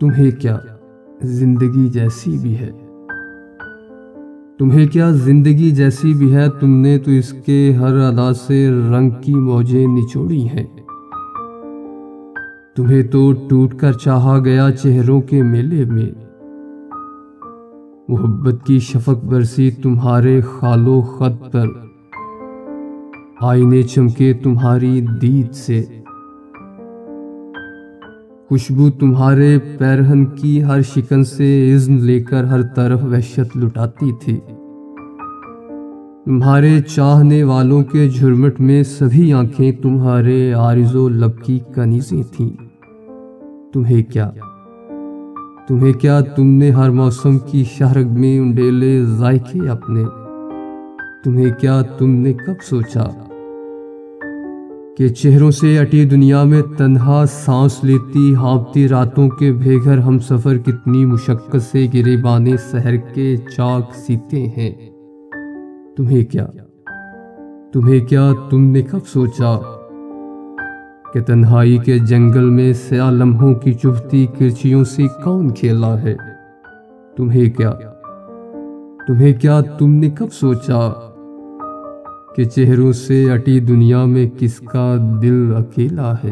تمہیں کیا زندگی جیسی بھی ہے، تمہیں کیا زندگی جیسی بھی ہے، تم نے تو اس کے ہر ادا سے رنگ کی موجیں نچوڑی ہیں۔ تمہیں تو ٹوٹ کر چاہا گیا چہروں کے میلے میں، محبت کی شفق برسی تمہارے خال و خط پر، آئینے چمکے تمہاری دید سے، خوشبو تمہارے پیرہن کی ہر شکن سے اذن لے کر ہر طرف وحشت لٹاتی تھی۔ تمہارے چاہنے والوں کے جھرمٹ میں سبھی آنکھیں تمہارے عارض و لب کی کنیزیں تھیں۔ تمہیں کیا تم نے ہر موسم کی شہرگ میں انڈیلے ذائقے اپنے، تمہیں کیا تم نے کب سوچا کہ چہروں سے اٹی دنیا میں تنہا سانس لیتی ہانپتی راتوں کے بے گھر ہم سفر کتنی مشقت سے گریبانے سحر کے چاک سیتے ہیں۔ تمہیں کیا تم نے کب سوچا کہ تنہائی کے جنگل میں سیاہ لمحوں کی چبھتی کرچیوں سے کون کھیلا ہے؟ تمہیں کیا تم نے کب سوچا کہ چہروں سے اٹی دنیا میں کس کا دل اکیلا ہے؟